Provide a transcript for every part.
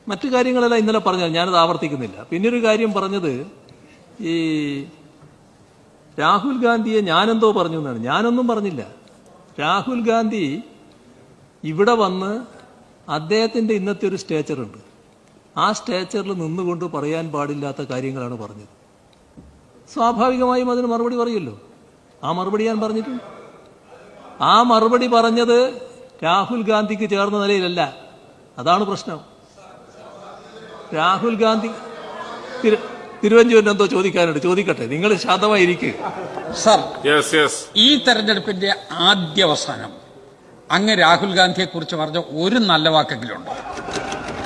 മറ്റു കാര്യങ്ങളെല്ലാം ഇന്നലെ പറഞ്ഞത് ഞാനത് ആവർത്തിക്കുന്നില്ല. പിന്നൊരു കാര്യം പറഞ്ഞത് ഈ രാഹുൽ ഗാന്ധിയെ ഞാനെന്തോ പറഞ്ഞു എന്നാണ്. ഞാനൊന്നും പറഞ്ഞില്ല. രാഹുൽ ഗാന്ധി ഇവിടെ വന്ന് അദ്ദേഹത്തിന്റെ ഇന്നത്തെ ഒരു സ്റ്റേച്ചറുണ്ട്. ആ സ്റ്റേച്ചറിൽ നിന്നുകൊണ്ട് പറയാൻ പാടില്ലാത്ത കാര്യങ്ങളാണ് പറഞ്ഞത്. സ്വാഭാവികമായും അതിന് മറുപടി പറയുമല്ലോ. ആ മറുപടി ഞാൻ പറഞ്ഞിട്ടുണ്ട്. ആ മറുപടി പറഞ്ഞത് രാഹുൽ ഗാന്ധിക്ക് ചേർന്ന നിലയിലല്ല. അതാണ് പ്രശ്നം. രാഹുൽ ഗാന്ധി തിരുവഞ്ചൂരിന് എന്തോ ചോദിക്കാനുണ്ട്, ചോദിക്കട്ടെ. നിങ്ങൾ ശാന്തമായിരിക്കും. സർ, ഈ തെരഞ്ഞെടുപ്പിന്റെ ആദ്യാവസാനം അങ്ങ് രാഹുൽ ഗാന്ധിയെ കുറിച്ച് പറഞ്ഞ ഒരു നല്ല വാക്കെങ്കിലുണ്ട്?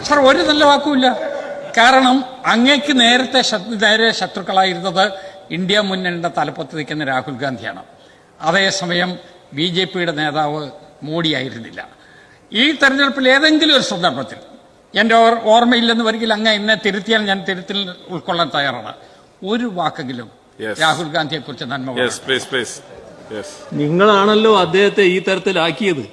സർ, ഒരു നല്ല വാക്കുമില്ല. കാരണം അങ്ങേക്ക് നേരെ ശത്രുക്കളായിരുന്നത് ഇന്ത്യ മുന്നണിയുടെ തലപ്പത്ത് നിൽക്കുന്ന രാഹുൽ ഗാന്ധിയാണ്. അതേസമയം BJPയുടെ നേതാവ് മോഡിയായിരുന്നില്ല. ഈ തെരഞ്ഞെടുപ്പിൽ ഏതെങ്കിലും ഒരു സന്ദർഭത്തിൽ, എൻ്റെ ഓർമ്മയില്ലെന്ന് വരികിൽ അങ്ങ് എന്നെ തിരുത്തിയാൽ ഞാൻ തിരുത്തിൽ ഉൾക്കൊള്ളാൻ തയ്യാറാണ്, ഒരു വാക്കെങ്കിലും രാഹുൽ ഗാന്ധിയെ കുറിച്ച് നന്മ. നിങ്ങളാണല്ലോ അദ്ദേഹത്തെ ഈ തരത്തിലാക്കിയത്.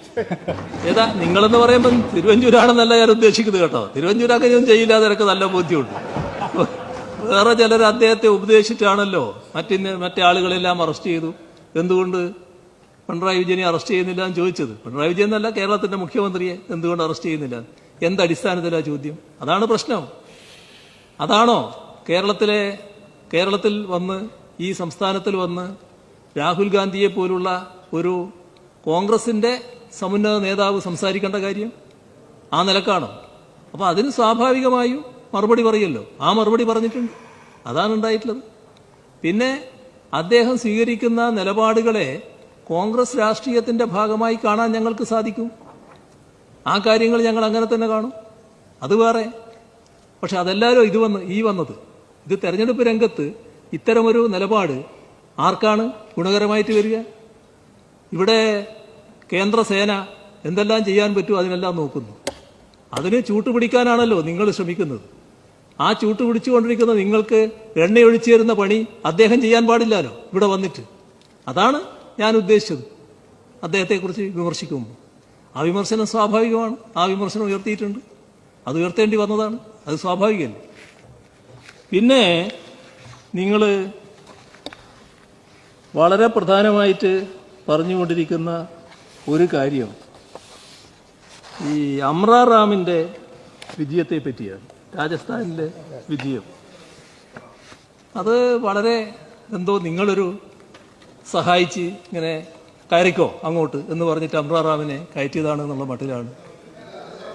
ഏതാ നിങ്ങളെന്ന് പറയുമ്പോൾ തിരുവഞ്ചൂരാണെന്നല്ല ഞാൻ ഉദ്ദേശിക്കുന്നത് കേട്ടോ. തിരുവഞ്ചൂരൊന്നും ചെയ്യില്ലാതെ എനിക്ക് നല്ല ബോധ്യമുണ്ട്. വേറെ ചിലർ അദ്ദേഹത്തെ ഉപദേശിച്ചിട്ടാണല്ലോ മറ്റേ ആളുകളെല്ലാം അറസ്റ്റ് ചെയ്തു. എന്തുകൊണ്ട് പിണറായി വിജയനെ അറസ്റ്റ് ചെയ്യുന്നില്ല എന്ന് ചോദിച്ചത്. പിണറായി വിജയൻ എന്നല്ല, കേരളത്തിന്റെ മുഖ്യമന്ത്രിയെ എന്തുകൊണ്ട് അറസ്റ്റ് ചെയ്യുന്നില്ല? എന്തടിസ്ഥാനത്തിലാ ചോദ്യം? അതാണ് പ്രശ്നം. അതാണോ കേരളത്തിൽ വന്ന് ഈ സംസ്ഥാനത്തിൽ വന്ന് രാഹുൽ ഗാന്ധിയെ പോലുള്ള ഒരു കോൺഗ്രസിന്റെ സമുന്നത നേതാവ് സംസാരിക്കേണ്ട കാര്യം? ആ നിലക്കാണോ? അപ്പൊ അതിന് സ്വാഭാവികമായും മറുപടി പറയല്ലോ. ആ മറുപടി പറഞ്ഞിട്ടുണ്ട്. അതാണ് ഉണ്ടായിട്ടുള്ളത്. പിന്നെ അദ്ദേഹം സ്വീകരിക്കുന്ന നിലപാടുകളെ കോൺഗ്രസ് രാഷ്ട്രീയത്തിന്റെ ഭാഗമായി കാണാൻ ഞങ്ങൾക്ക് സാധിക്കും. ആ കാര്യങ്ങൾ ഞങ്ങൾ അങ്ങനെ തന്നെ കാണും. അത് വേറെ. പക്ഷെ അതെല്ലാവരും വന്നത് ഇത് തെരഞ്ഞെടുപ്പ് രംഗത്ത് ഇത്തരമൊരു നിലപാട് ആർക്കാണ് ഗുണകരമായിട്ട് വരിക? ഇവിടെ കേന്ദ്രസേന എന്തെല്ലാം ചെയ്യാൻ പറ്റുമോ അതിനെല്ലാം നോക്കുന്നു. അതിന് ചൂട്ടുപിടിക്കാനാണല്ലോ നിങ്ങൾ ശ്രമിക്കുന്നത്. ആ ചൂട്ടുപിടിച്ചുകൊണ്ടിരിക്കുന്ന നിങ്ങൾക്ക് എണ്ണയൊഴിച്ചു തരുന്ന പണി അദ്ദേഹം ചെയ്യാൻ പാടില്ലല്ലോ ഇവിടെ വന്നിട്ട്. അതാണ് ഞാൻ ഉദ്ദേശിച്ചത് അദ്ദേഹത്തെക്കുറിച്ച് വിമർശിക്കുമ്പോൾ. ആ വിമർശനം സ്വാഭാവികമാണ്. ആ വിമർശനം ഉയർത്തിയിട്ടുണ്ട്. അത് ഉയർത്തേണ്ടി വന്നതാണ്. അത് സ്വാഭാവികമല്ലേ. പിന്നെ നിങ്ങൾ വളരെ പ്രധാനമായിട്ട് പറഞ്ഞുകൊണ്ടിരിക്കുന്ന ഒരു കാര്യം ഈ അമ്രാർ റാമിൻ്റെ വിജയത്തെ പറ്റിയാണ്. രാജസ്ഥാനിലെ വിജയം അത് വളരെ എന്തോ നിങ്ങളൊരു സഹായിച്ച് ഇങ്ങനെ കയറിക്കോ അങ്ങോട്ട് എന്ന് പറഞ്ഞിട്ട് അമ്രാർ റാമിനെ കയറ്റിയതാണ് എന്നുള്ള മട്ടിലാണ്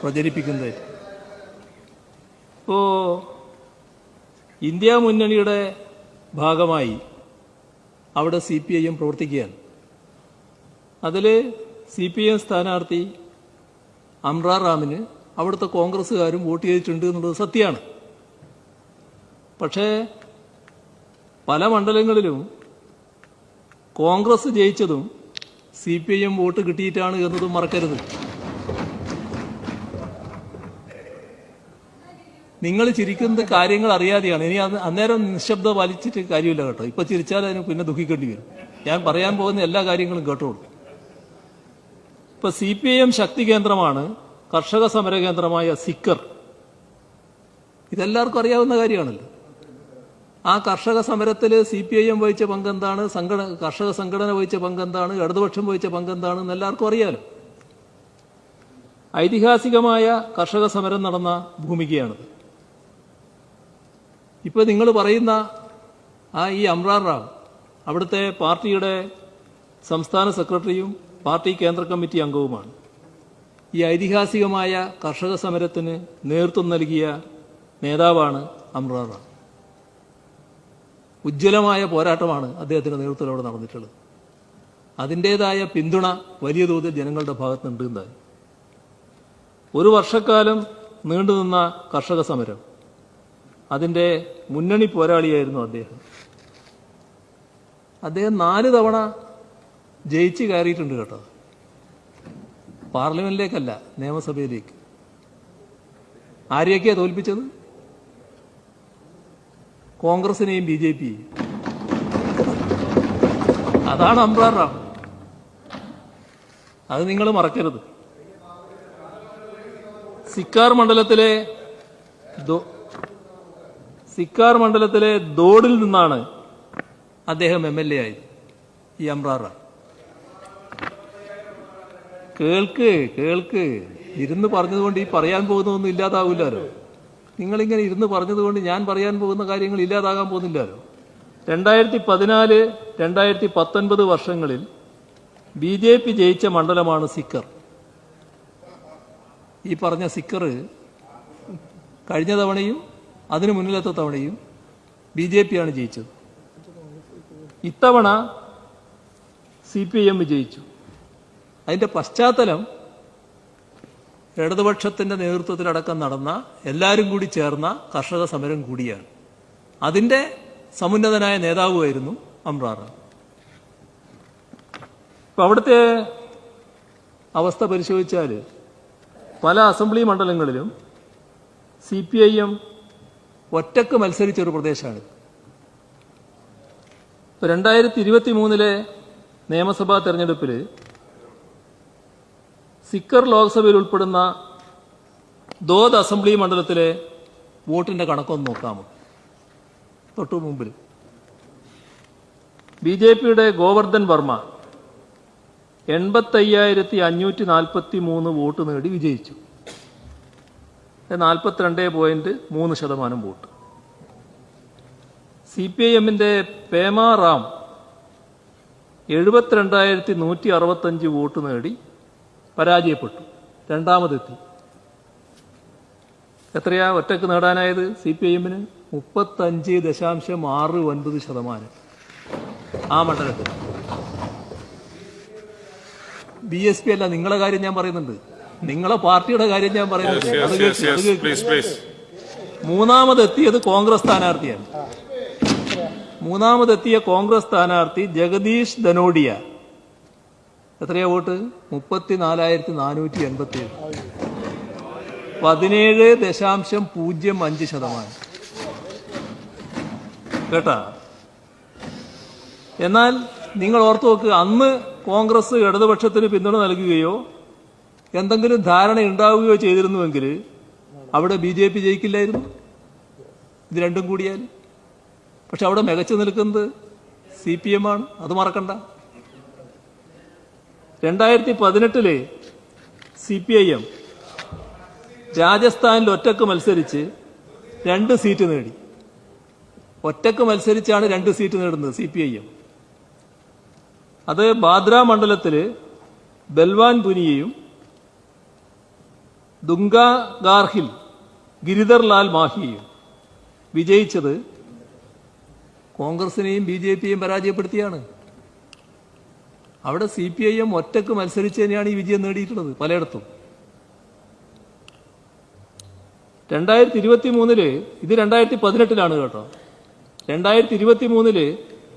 പ്രചരിപ്പിക്കുന്നത്. ഇപ്പോൾ ഇന്ത്യ മുന്നണിയുടെ ഭാഗമായി അവിടെ CPIM പ്രവർത്തിക്കുകയാണ്. അതിൽ CPIM സ്ഥാനാർത്ഥി അമ്രാർ റാമിന് അവിടുത്തെ കോൺഗ്രസ്സുകാരും വോട്ട് ചെയ്തിട്ടുണ്ട് എന്നുള്ളത് സത്യമാണ്. പക്ഷേ പല മണ്ഡലങ്ങളിലും കോൺഗ്രസ് ജയിച്ചതും CPIM വോട്ട് കിട്ടിയിട്ടാണ് എന്നതും മറക്കരുത്. നിങ്ങൾ ചിരിക്കുന്ന കാര്യങ്ങൾ അറിയാതെയാണ്. ഇനി അന്നേരം നിശബ്ദത പാലിച്ചിട്ട് കാര്യമില്ല കേട്ടോ. ഇപ്പൊ ചിരിച്ചാൽ അതിന് പിന്നെ ദുഃഖിക്കേണ്ടി വരും. ഞാൻ പറയാൻ പോകുന്ന എല്ലാ കാര്യങ്ങളും കേട്ടോളൂ. ഇപ്പൊ CPIM ശക്തി കേന്ദ്രമാണ് കർഷക സമര കേന്ദ്രമായ സിക്കർ. ഇതെല്ലാവർക്കും അറിയാവുന്ന കാര്യമാണല്ലോ. ആ കർഷക സമരത്തിൽ CPIM വഹിച്ച പങ്കെന്താണ്, കർഷക സംഘടന വഹിച്ച പങ്കെന്താണ്, ഇടതുപക്ഷം വഹിച്ച പങ്കെന്താണ് എന്ന് എല്ലാവർക്കും അറിയാലോ. ഐതിഹാസികമായ കർഷക സമരം നടന്ന ഭൂമികയാണത്. ഇപ്പൊ നിങ്ങൾ പറയുന്ന ഈ അമ്രാർ റാം അവിടുത്തെ പാർട്ടിയുടെ സംസ്ഥാന സെക്രട്ടറിയും പാർട്ടി കേന്ദ്ര കമ്മിറ്റി അംഗവുമാണ്. ഈ ഐതിഹാസികമായ കർഷക സമരത്തിന് നേതൃത്വം നൽകിയ നേതാവാണ് അമ്രാർ റാം. ഉജ്ജ്വലമായ പോരാട്ടമാണ് അദ്ദേഹത്തിന്റെ നേതൃത്വത്തിൽ അവിടെ നടന്നിട്ടുള്ളത്. അതിൻ്റെതായ പിന്തുണ വലിയ തോതിൽ ജനങ്ങളുടെ ഭാഗത്തുനിന്നുണ്ടായി. ഒരു വർഷക്കാലം നീണ്ടുനിന്ന കർഷക സമരം, അതിൻ്റെ മുന്നണി പോരാളിയായിരുന്നു അദ്ദേഹം. 4 തവണ ജയിച്ച് കയറിയിട്ടുണ്ട് കേട്ടോ. പാർലമെന്റിലേക്കല്ല, നിയമസഭയിലേക്ക്. ആരെയൊക്കെയാണ് തോൽപ്പിച്ചത്? കോൺഗ്രസിനെയും BJPയെയും. അതാണ് അമ്രാർ റാം. അത് നിങ്ങൾ മറക്കരുത്. സിക്കാർ മണ്ഡലത്തിലെ സിക്കാർ മണ്ഡലത്തിലെ ദോഡിൽ നിന്നാണ് അദ്ദേഹം MLA ആയത്. ഈ അമ്രാറ കേൾക്ക് ഇരുന്ന് പറഞ്ഞതുകൊണ്ട് ഈ പറയാൻ പോകുന്നതൊന്നും ഇല്ലാതാവില്ലല്ലോ. നിങ്ങളിങ്ങനെ ഇരുന്ന് പറഞ്ഞതുകൊണ്ട് ഞാൻ പറയാൻ പോകുന്ന കാര്യങ്ങൾ ഇല്ലാതാകാൻ പോകുന്നില്ലല്ലോ. 2014, 2019 വർഷങ്ങളിൽ BJP ജയിച്ച മണ്ഡലമാണ് സിക്കർ. ഈ പറഞ്ഞ സിക്കർ കഴിഞ്ഞ തവണയും അതിനു മുന്നിലത്തെ തവണയും BJP ആണ് ജയിച്ചത്. ഇത്തവണ CPIM വിജയിച്ചു. അതിന്റെ പശ്ചാത്തലം ഇടതുപക്ഷത്തിന്റെ നേതൃത്വത്തിലടക്കം നടന്ന എല്ലാവരും കൂടി ചേർന്ന കർഷക സമരം കൂടിയാണ്. അതിന്റെ സമുന്നതനായ നേതാവുമായിരുന്നു അമ്രാറ. ഇപ്പൊ അവിടുത്തെ അവസ്ഥ പരിശോധിച്ചാൽ പല അസംബ്ലി മണ്ഡലങ്ങളിലും CPIM ഒറ്റക്ക് മത്സരിച്ചൊരു പ്രദേശമാണ്. 2023 നിയമസഭാ തെരഞ്ഞെടുപ്പിൽ സിക്കർ ലോക്സഭയിൽ ഉൾപ്പെടുന്ന ദോദ് അസംബ്ലി മണ്ഡലത്തിലെ വോട്ടിന്റെ കണക്കൊന്ന് നോക്കാമോ? തൊട്ടു മുമ്പിൽ BJPയുടെ ഗോവർദ്ധൻ വർമ്മ 85,543 വോട്ട് നേടി വിജയിച്ചു. 42.3% വോട്ട്. CPIMന്റെ പേമ റാം 72,165 വോട്ട് നേടി പരാജയപ്പെട്ടു. രണ്ടാമതെത്തി. എത്രയാ ഒറ്റക്ക് നേടാനായത്? CPIMന് 35.69% ആ മണ്ഡലത്തിൽ. BSP അല്ല, നിങ്ങളെ കാര്യം ഞാൻ പറയുന്നുണ്ട്, നിങ്ങളെ പാർട്ടിയുടെ കാര്യം ഞാൻ പറയുന്നുണ്ട്. മൂന്നാമതെത്തിയത് കോൺഗ്രസ് സ്ഥാനാർത്ഥിയാണ്. മൂന്നാമതെത്തിയ കോൺഗ്രസ് സ്ഥാനാർത്ഥി ജഗദീഷ് ധനോഡിയ എത്രയാ വോട്ട്? 34,487. 17.05%. കേട്ടാ? എന്നാൽ നിങ്ങൾ ഓർത്തു നോക്ക്, അന്ന് കോൺഗ്രസ് ഇടതുപക്ഷത്തിന് പിന്തുണ നൽകുകയോ എന്തെങ്കിലും ധാരണ ഉണ്ടാവുകയോ ചെയ്തിരുന്നുവെങ്കിൽ അവിടെ BJP ജയിക്കില്ലായിരുന്നു, ഇത് രണ്ടും കൂടിയാൽ. പക്ഷെ അവിടെ മികച്ചു നിൽക്കുന്നത് CPM ആണ്, അത് മറക്കണ്ട. 2018 CPIM രാജസ്ഥാനിൽ ഒറ്റക്ക് മത്സരിച്ച് 2 സീറ്റ് നേടി. ഒറ്റക്ക് മത്സരിച്ചാണ് 2 സീറ്റ് നേടുന്നത് CPIM. അത് ബാദ്ര മണ്ഡലത്തിൽ ബൽവാൻ പുനിയയും ദുംഗാഗാർഹിൽ ഗിരിധർ ലാൽ മാഹിയും വിജയിച്ചത് കോൺഗ്രസിനെയും BJPയെയും പരാജയപ്പെടുത്തിയാണ്. അവിടെ CPIM ഒറ്റക്ക് മത്സരിച്ച് തന്നെയാണ് ഈ വിജയം നേടിയിട്ടുള്ളത് പലയിടത്തും. 2023 ഇത് 2018 കേട്ടോ. 2023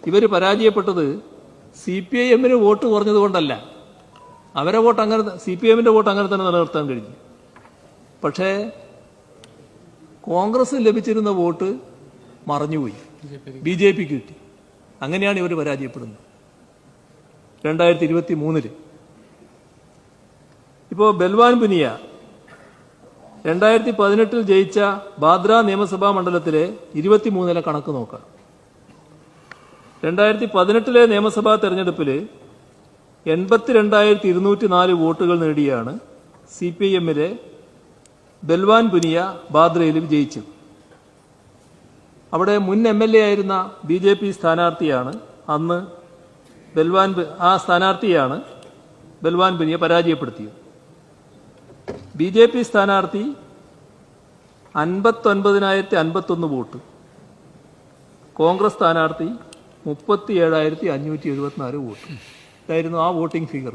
ഇവർ പരാജയപ്പെട്ടത് CPIMന് വോട്ട് കുറഞ്ഞതുകൊണ്ടല്ല. അവരെ വോട്ട് അങ്ങനെ, CPIMന്റെ വോട്ട് അങ്ങനെ തന്നെ നിലനിർത്താൻ കഴിഞ്ഞു. പക്ഷേ കോൺഗ്രസ് ലഭിച്ചിരുന്ന വോട്ട് മറഞ്ഞുപോയി, BJPക്ക് കിട്ടി. അങ്ങനെയാണ് ഇവർ പരാജയപ്പെടുന്നത് 2023. ഇപ്പോൾ ബൽവാൻ പുനിയ 2018 ജയിച്ച ബാദ്ര നിയമസഭാ മണ്ഡലത്തിലെ 23 കണക്ക് നോക്കാം. 2018 നിയമസഭാ തെരഞ്ഞെടുപ്പിൽ 82,204 വോട്ടുകൾ നേടിയാണ് CPIMലെ ബൽവാൻ പുനിയ ബാദ്രയിൽ വിജയിച്ചത്. അവിടെ മുൻ MLA ആയിരുന്ന BJP സ്ഥാനാർത്ഥിയാണ് അന്ന് ആ സ്ഥാനാർത്ഥിയാണ് ബൽവാൻ പുനിയ പരാജയപ്പെടുത്തിയത്. BJP സ്ഥാനാർത്ഥി 59,051 വോട്ട്, കോൺഗ്രസ് സ്ഥാനാർത്ഥി 37,574 വോട്ട്. ഇതായിരുന്നു ആ വോട്ടിംഗ് ഫിഗർ.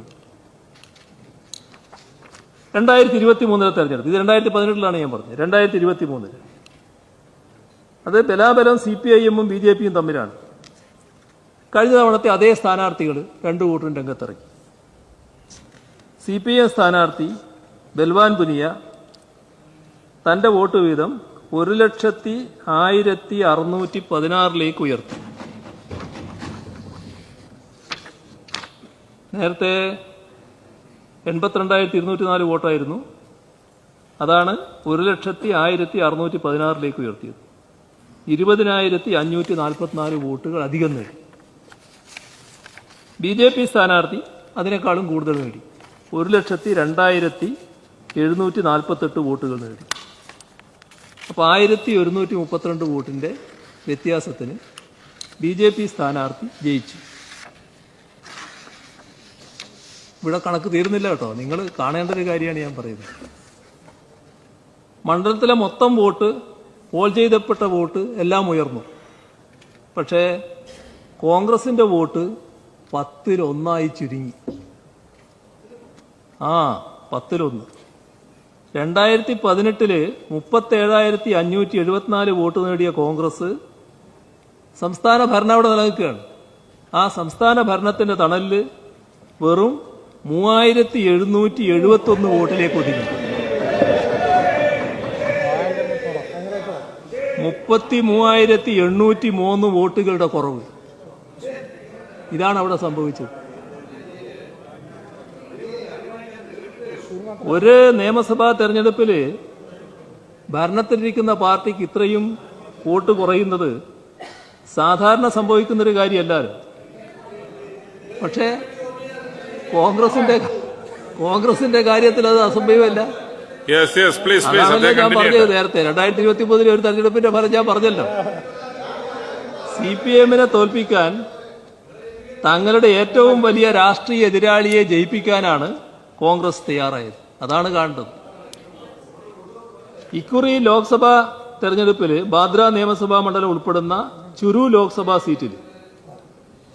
2023 തെരഞ്ഞെടുപ്പ്, ഇത് 2018 ഞാൻ പറഞ്ഞത്. 2023 അത് ബലാബലം CPIMഉം BJPയും തമ്മിലാണ്. കഴിഞ്ഞ തവണത്തെ അതേ സ്ഥാനാർത്ഥികൾ 2 വോട്ടിന് രംഗത്തിറങ്ങി. CPIM സ്ഥാനാർത്ഥി ബൽവാൻ പുനിയ തന്റെ വോട്ട് വീതം 1,01,616 ഉയർത്തി. നേരത്തെ 82,204 വോട്ടായിരുന്നു. അതാണ് 1,01,616 ഉയർത്തിയത്. 20,544 വോട്ടുകൾ അധികം നേടി. BJP സ്ഥാനാർത്ഥി അതിനേക്കാളും കൂടുതൽ നേടി. 1,02,748 വോട്ടുകൾ നേടി. അപ്പോൾ 1,132 വോട്ടിന്റെ വ്യത്യാസത്തിന് BJP സ്ഥാനാർത്ഥി ജയിച്ചു. ഇവിടെ കണക്ക് തീരുന്നില്ല കേട്ടോ, നിങ്ങൾ കാണേണ്ട ഒരു കാര്യമാണ് ഞാൻ പറയുന്നത്. മണ്ഡലത്തിലെ മൊത്തം വോട്ട്, പോൾ ചെയ്യപ്പെട്ട വോട്ട് എല്ലാം ഉയർന്നു. പക്ഷേ കോൺഗ്രസിന്റെ വോട്ട് 10-1 ചുരുങ്ങി. 10-1. 2018 37,574 വോട്ട് നേടിയ കോൺഗ്രസ് സംസ്ഥാന ഭരണം അവിടെ നിലനിൽക്കുകയാണ്. ആ സംസ്ഥാന ഭരണത്തിന്റെ തണലിൽ വെറും 3,771 വോട്ടിലേക്ക് ഒതുങ്ങി. 33,803 വോട്ടുകളുടെ കുറവ്. ഇതാണ് അവിടെ സംഭവിച്ചത്. ഒരു നിയമസഭാ തെരഞ്ഞെടുപ്പിൽ ഭരണത്തിലിരിക്കുന്ന പാർട്ടിക്ക് ഇത്രയും വോട്ട് കുറയുന്നത് സാധാരണ സംഭവിക്കുന്നൊരു കാര്യമല്ലല്ലോ. പക്ഷേ കോൺഗ്രസിന്റെ കാര്യത്തിൽ അത് അസംഭവമല്ല. അതാണല്ലോ ഞാൻ പറഞ്ഞത് നേരത്തെ. 2023 ഒരു തെരഞ്ഞെടുപ്പിന്റെ ഫലം ഞാൻ പറഞ്ഞല്ലോ. CPM-നെ തോൽപ്പിക്കാൻ, തങ്ങളുടെ ഏറ്റവും വലിയ രാഷ്ട്രീയ എതിരാളിയെ ജയിപ്പിക്കാനാണ് കോൺഗ്രസ് തയ്യാറായത്. അതാണ് കാണേണ്ടത്. ഇക്കുറി ലോക്സഭാ തെരഞ്ഞെടുപ്പിൽ ബാന്ദ്ര നിയമസഭാ മണ്ഡലം ഉൾപ്പെടുന്ന ചുരു ലോക്സഭാ സീറ്റിൽ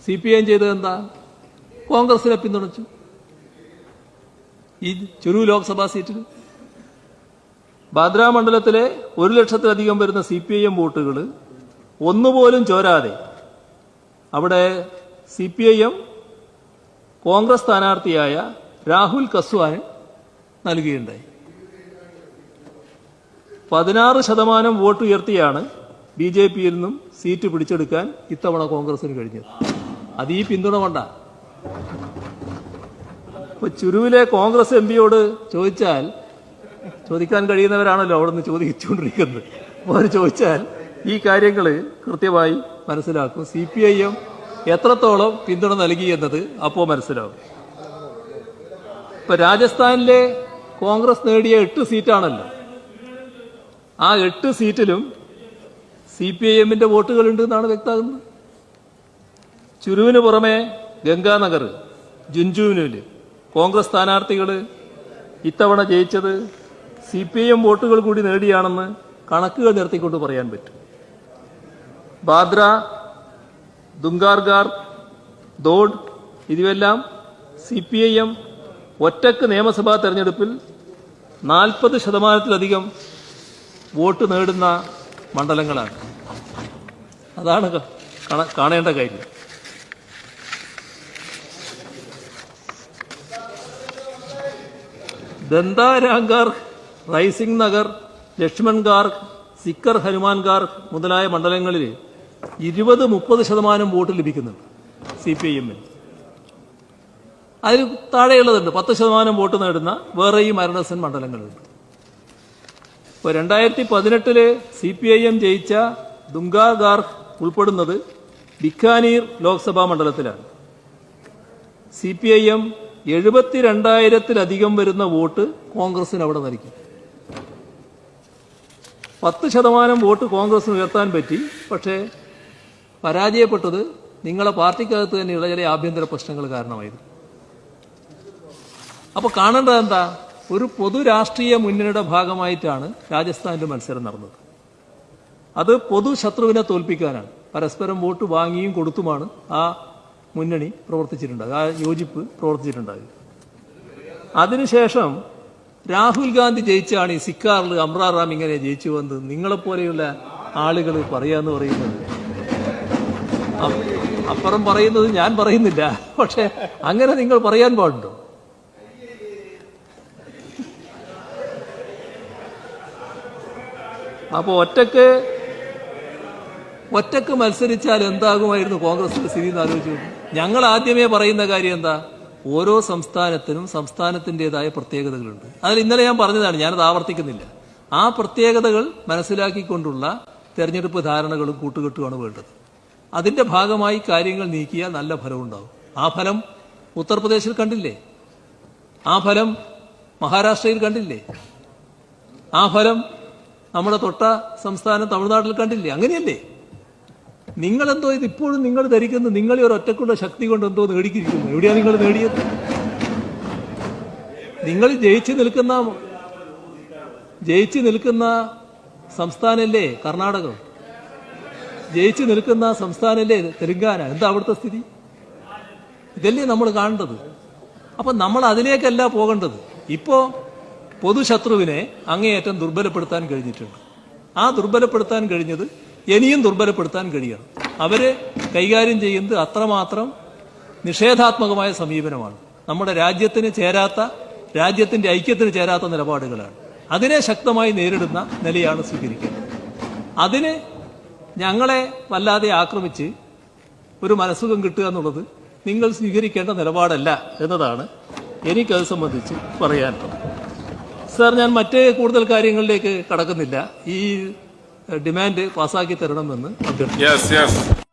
CPM ചെയ്തത് എന്താ? കോൺഗ്രസിനെ പിന്തുണച്ചു. ഈ ചുരു ലോക്സഭാ സീറ്റിൽ ബാന്ദ്ര മണ്ഡലത്തിലെ 1,00,000-ലധികം വരുന്ന CPM വോട്ടുകൾ ഒന്നുപോലും ചോരാതെ അവിടെ CPM കോൺഗ്രസ് സ്ഥാനാർത്ഥിയായ രാഹുൽ കസ്വാന് നൽകുകയുണ്ടായി. 16% വോട്ട് ഉയർത്തിയാണ് BJP-യിൽ നിന്നും സീറ്റ് പിടിച്ചെടുക്കാൻ ഇത്തവണ കോൺഗ്രസിന് കഴിഞ്ഞത്. അത് ഈ പിന്തുണ കൊണ്ട. ഇപ്പൊ ചുരുവിലെ കോൺഗ്രസ് MP-യോട് ചോദിക്കാൻ കഴിയുന്നവരാണല്ലോ അവിടെ നിന്ന് ചോദിച്ചുകൊണ്ടിരിക്കുന്നത്. അവർ ചോദിച്ചാൽ ഈ കാര്യങ്ങൾ കൃത്യമായി മനസ്സിലാക്കും. CPIM എത്രത്തോളം പിന്തുണ നൽകി എന്നത് അപ്പോൾ മനസ്സിലാവും. ഇപ്പൊ രാജസ്ഥാനിലെ കോൺഗ്രസ് നേടിയ 8 സീറ്റാണല്ലോ. ആ 8 സീറ്റിലും CPIM-ന്റെ വോട്ടുകളുണ്ട് എന്നാണ് വ്യക്തമാകുന്നത്. ചുരുവിന് പുറമെ ഗംഗാനഗർ, ജുൻജുനുവില് കോൺഗ്രസ് സ്ഥാനാർത്ഥികൾ ഇത്തവണ ജയിച്ചത് CPIM വോട്ടുകൾ കൂടി നേടിയാണെന്ന് കണക്കുകൾ നിർത്തിക്കൊണ്ട് പറയാൻ പറ്റും. ബാന്ദ്ര, ദുംഗാർഗാർ, ദോഡ് ഇതുമെല്ലാം CPIM ഒറ്റക്ക് നിയമസഭാ തെരഞ്ഞെടുപ്പിൽ 40%-ലധികം വോട്ട് നേടുന്ന മണ്ഡലങ്ങളാണ്. അതാണ് കാണേണ്ട കാര്യം. ദന്താരാംഗാർ, റൈസിംഗ് നഗർ, ലക്ഷ്മൺഗാർഗ്, സിക്കർ ഹനുമാൻഗാർഗ് മുതലായ മണ്ഡലങ്ങളിൽ 20-30% വോട്ട് ലഭിക്കുന്നുണ്ട് CPIM-ന്. അതിന് താഴെയുള്ളതുണ്ട് 10% വോട്ട് നേടുന്ന വേറെയും അരണസൻ മണ്ഡലങ്ങളുണ്ട്. ഇപ്പോൾ 2018 CPIM ജയിച്ച ദുംഗാർഗാർഗ് ഉൾപ്പെടുന്നത് ബിക്കാനീർ ലോക്സഭാ മണ്ഡലത്തിലാണ്. CPIM 72,000-ലധികം വരുന്ന വോട്ട് കോൺഗ്രസിന് അവിടെ നൽകി. 10% വോട്ട് കോൺഗ്രസിന് ഉയർത്താൻ പറ്റി. പക്ഷേ പരാജയപ്പെട്ടത് നിങ്ങളെ പാർട്ടിക്കകത്ത് തന്നെയുള്ള ചില ആഭ്യന്തര പ്രശ്നങ്ങൾ കാരണമായിരുന്നു. അപ്പോൾ കാണേണ്ടത് എന്താ? ഒരു പൊതു രാഷ്ട്രീയ മുന്നണിയുടെ ഭാഗമായിട്ടാണ് രാജസ്ഥാനിൽ മത്സരം നടന്നത്. അത് പൊതു ശത്രുവിനെ തോൽപ്പിക്കാനാണ്. പരസ്പരം വോട്ട് വാങ്ങിയും കൊടുത്തുമാണ് ആ മുന്നണി പ്രവർത്തിച്ചിട്ടുണ്ടാകുക, ആ യോജിപ്പ് പ്രവർത്തിച്ചിട്ടുണ്ടാകുക. അതിനുശേഷം രാഹുൽ ഗാന്ധി ജയിച്ചാണ് ഈ സിക്കാറിൽ അമ്രാർ റാം ഇങ്ങനെ ജയിച്ചു വന്നത് നിങ്ങളെപ്പോലെയുള്ള ആളുകൾ പറയാന്ന് പറയുന്നത്. അപ്പുറം പറയുന്നത് ഞാൻ പറയുന്നില്ല, പക്ഷെ അങ്ങനെ നിങ്ങൾ പറയാൻ പാടുണ്ടോ? അപ്പൊ ഒറ്റക്ക് മത്സരിച്ചാൽ എന്താകുമായിരുന്നു കോൺഗ്രസിന്റെ സ്ഥിതി എന്ന് ആലോചിച്ചു. ഞങ്ങൾ ആദ്യമേ പറയുന്ന കാര്യം എന്താ? ഓരോ സംസ്ഥാനത്തിനും സംസ്ഥാനത്തിൻ്റെതായ പ്രത്യേകതകളുണ്ട്. അതിൽ ഇന്നലെ ഞാൻ പറഞ്ഞതാണ്, ഞാനത് ആവർത്തിക്കുന്നില്ല. ആ പ്രത്യേകതകൾ മനസ്സിലാക്കിക്കൊണ്ടുള്ള തെരഞ്ഞെടുപ്പ് ധാരണകളും കൂട്ടുകെട്ടുമാണ് വേണ്ടത്. അതിന്റെ ഭാഗമായി കാര്യങ്ങൾ നീക്കിയാൽ നല്ല ഫലമുണ്ടാവും. ആ ഫലം ഉത്തർപ്രദേശിൽ കണ്ടില്ലേ? ആ ഫലം മഹാരാഷ്ട്രയിൽ കണ്ടില്ലേ? ആ ഫലം നമ്മുടെ തൊട്ട സംസ്ഥാനം തമിഴ്നാട്ടിൽ കണ്ടില്ലേ? അങ്ങനെയല്ലേ? നിങ്ങളെന്തോ ഇത് ഇപ്പോഴും നിങ്ങൾ ധരിക്കുന്നത് നിങ്ങളെ ഒരു ഒറ്റക്കുള്ള ശക്തി കൊണ്ട് എന്തോ നേടിക്കിരിക്കുന്നു. എവിടെയാണ് നിങ്ങൾ നേടിയത്? നിങ്ങൾ ജയിച്ചു നിൽക്കുന്ന സംസ്ഥാനല്ലേ കർണാടകം? ജയിച്ചു നിൽക്കുന്ന സംസ്ഥാനല്ലേ തെലങ്കാന? എന്താ അവിടുത്തെ സ്ഥിതി? ഇതല്ലേ നമ്മൾ കാണേണ്ടത്. അപ്പൊ നമ്മൾ അതിലേക്കല്ല പോകേണ്ടത്. ഇപ്പോ പൊതുശത്രുവിനെ അങ്ങേയറ്റം ദുർബലപ്പെടുത്താൻ കഴിഞ്ഞിട്ടുണ്ട്. ആ ദുർബലപ്പെടുത്താൻ കഴിഞ്ഞത് ഇനിയും ദുർബലപ്പെടുത്താൻ കഴിയണം. അവരെ കൈകാര്യം ചെയ്യുന്നത് അത്രമാത്രം നിഷേധാത്മകമായ സമീപനമാണ്. നമ്മുടെ രാജ്യത്തിന് ചേരാത്ത, രാജ്യത്തിന്റെ ഐക്യത്തിന് ചേരാത്ത നിലപാടുകളാണ്. അതിനെ ശക്തമായി നേരിടുന്ന നിലയാണ് സ്വീകരിക്കേണ്ടത്. അതിന് ഞങ്ങളെ വല്ലാതെ ആക്രമിച്ച് ഒരു മനസ്സുഖം കിട്ടുക എന്നുള്ളത് നിങ്ങൾ സ്വീകരിക്കേണ്ട നിലപാടല്ല എന്നതാണ് എനിക്കത് സംബന്ധിച്ച് പറയാനുള്ളത്. സാർ, ഞാൻ മറ്റ് കൂടുതൽ കാര്യങ്ങളിലേക്ക് കടക്കുന്നില്ല. ഈ ഡിമാൻഡ് പാസ്സാക്കി തരണമെന്ന് അഭ്യർത്ഥിക്കുന്നു.